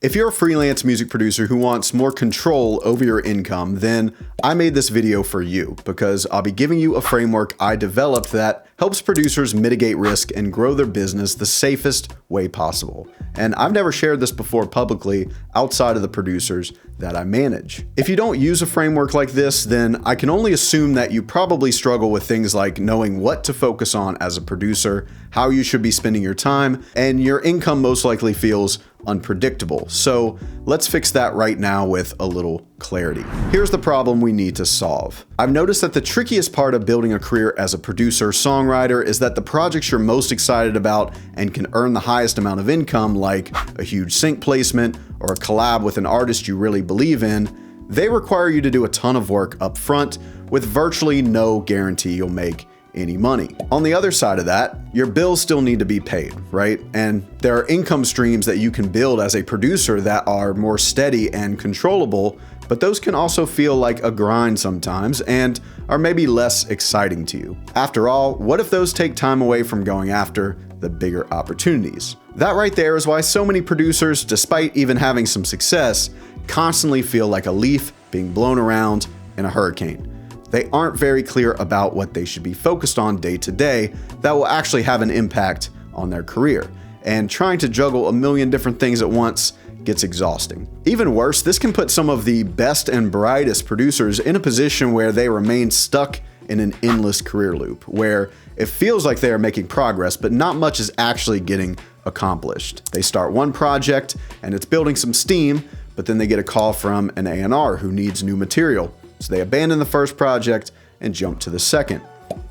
If you're a freelance music producer who wants more control over your income, then I made this video for you because I'll be giving you a framework I developed that helps producers mitigate risk and grow their business the safest way possible. And I've never shared this before publicly outside of the producers that I manage. If you don't use a framework like this, then I can only assume that you probably struggle with things like knowing what to focus on as a producer, how you should be spending your time, and your income most likely feels unpredictable. So let's fix that right now with a little clarity. Here's the problem we need to solve. I've noticed that the trickiest part of building a career as a producer-songwriter is that the projects you're most excited about and can earn the highest amount of income, like a huge sync placement or a collab with an artist you really believe in, they require you to do a ton of work up front with virtually no guarantee you'll make any money. On the other side of that, your bills still need to be paid, right? And there are income streams that you can build as a producer that are more steady and controllable, but those can also feel like a grind sometimes and are maybe less exciting to you. After all, what if those take time away from going after the bigger opportunities? That right there is why so many producers, despite even having some success, constantly feel like a leaf being blown around in a hurricane. They aren't very clear about what they should be focused on day to day that will actually have an impact on their career. And trying to juggle a million different things at once gets exhausting. Even worse, this can put some of the best and brightest producers in a position where they remain stuck in an endless career loop, where it feels like they are making progress, but not much is actually getting accomplished. They start one project and it's building some steam, but then they get a call from an A&R who needs new material. So they abandon the first project and jump to the second.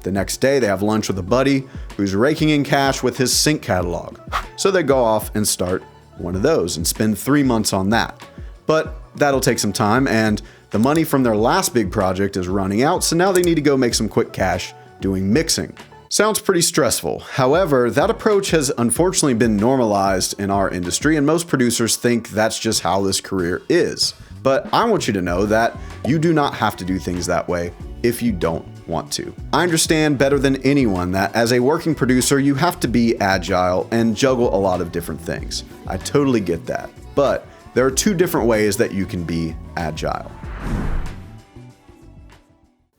The next day, they have lunch with a buddy who's raking in cash with his sync catalog. So they go off and start one of those and spend 3 months on that. But that'll take some time, and the money from their last big project is running out, so now they need to go make some quick cash doing mixing. Sounds pretty stressful. However, that approach has unfortunately been normalized in our industry, and most producers think that's just how this career is. But I want you to know that you do not have to do things that way if you don't want to. I understand better than anyone that as a working producer, you have to be agile and juggle a lot of different things. I totally get that. But there are two different ways that you can be agile.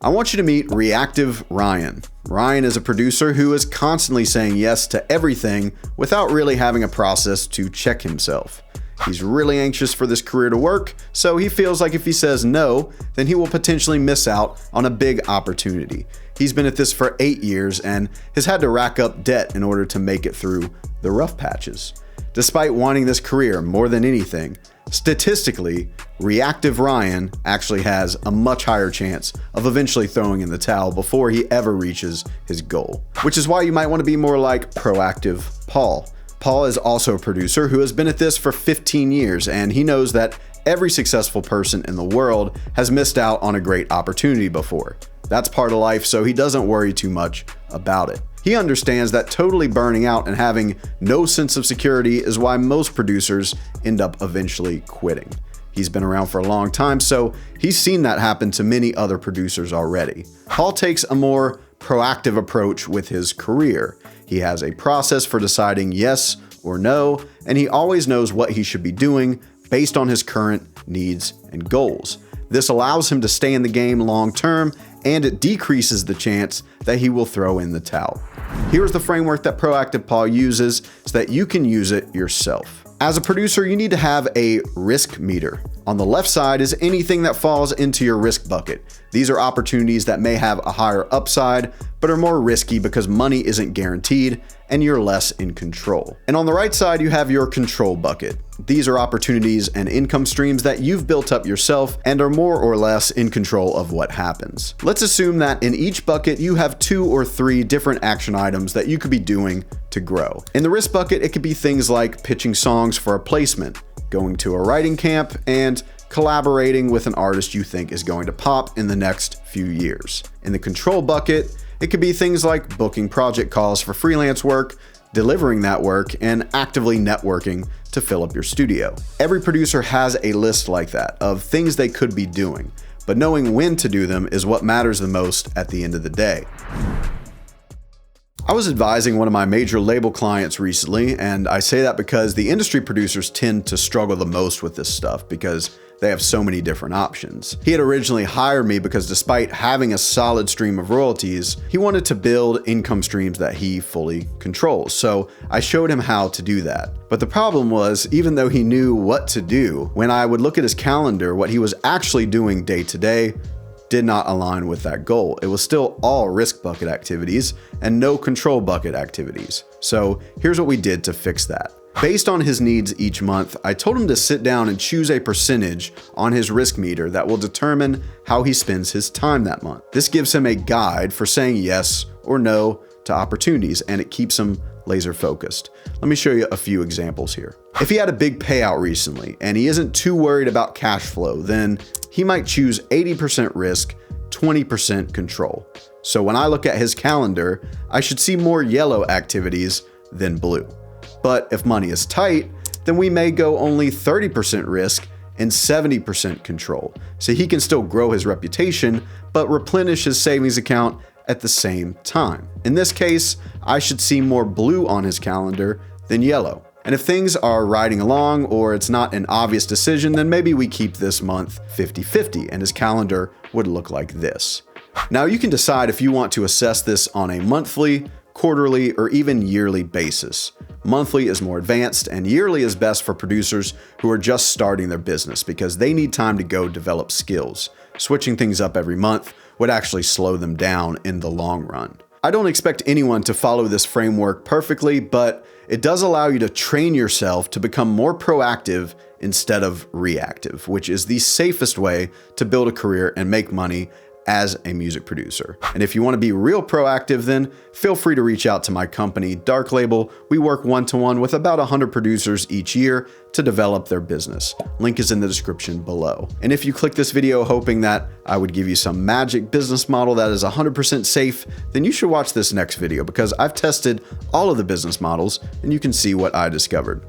I want you to meet Reactive Ryan. Ryan is a producer who is constantly saying yes to everything without really having a process to check himself. He's really anxious for this career to work, so he feels like if he says no, then he will potentially miss out on a big opportunity. He's been at this for 8 years and has had to rack up debt in order to make it through the rough patches. Despite wanting this career more than anything, statistically, Reactive Ryan actually has a much higher chance of eventually throwing in the towel before he ever reaches his goal. Which is why you might want to be more like Proactive Paul. Paul is also a producer who has been at this for 15 years, and he knows that every successful person in the world has missed out on a great opportunity before. That's part of life, so he doesn't worry too much about it. He understands that totally burning out and having no sense of security is why most producers end up eventually quitting. He's been around for a long time, so he's seen that happen to many other producers already. Paul takes a more proactive approach with his career. He has a process for deciding yes or no, and he always knows what he should be doing based on his current needs and goals. This allows him to stay in the game long term, and it decreases the chance that he will throw in the towel. Here's the framework that Proactive Paul uses so that you can use it yourself. As a producer, you need to have a risk meter. On the left side is anything that falls into your risk bucket. These are opportunities that may have a higher upside, but are more risky because money isn't guaranteed and you're less in control. And on the right side, you have your control bucket. These are opportunities and income streams that you've built up yourself and are more or less in control of what happens. Let's assume that in each bucket, you have 2 or 3 different action items that you could be doing to grow. In the risk bucket, it could be things like pitching songs for a placement, going to a writing camp, and collaborating with an artist you think is going to pop in the next few years. In the control bucket, it could be things like booking project calls for freelance work, delivering that work, and actively networking to fill up your studio. Every producer has a list like that of things they could be doing, but knowing when to do them is what matters the most at the end of the day. I was advising one of my major label clients recently, and I say that because the industry producers tend to struggle the most with this stuff because they have so many different options. He had originally hired me because despite having a solid stream of royalties, he wanted to build income streams that he fully controls. So I showed him how to do that. But the problem was, even though he knew what to do, when I would look at his calendar, what he was actually doing day to day did not align with that goal. It was still all risk bucket activities and no control bucket activities. So here's what we did to fix that. Based on his needs each month, I told him to sit down and choose a percentage on his risk meter that will determine how he spends his time that month. This gives him a guide for saying yes or no to opportunities, and it keeps him laser focused. Let me show you a few examples here. If he had a big payout recently and he isn't too worried about cash flow, then he might choose 80% risk, 20% control. So when I look at his calendar, I should see more yellow activities than blue. But if money is tight, then we may go only 30% risk and 70% control. So he can still grow his reputation, but replenish his savings account at the same time. In this case, I should see more blue on his calendar than yellow. And if things are riding along or it's not an obvious decision, then maybe we keep this month 50-50 and his calendar would look like this. Now you can decide if you want to assess this on a monthly, quarterly, or even yearly basis. Monthly is more advanced and yearly is best for producers who are just starting their business because they need time to go develop skills. Switching things up every month would actually slow them down in the long run. I don't expect anyone to follow this framework perfectly, but it does allow you to train yourself to become more proactive instead of reactive, which is the safest way to build a career and make money as a music producer. And if you want to be real proactive, then feel free to reach out to my company, Dark Label. We work one-to-one with about 100 producers each year to develop their business. Link is in the description below. And if you click this video hoping that I would give you some magic business model that is 100% safe, then you should watch this next video because I've tested all of the business models and you can see what I discovered.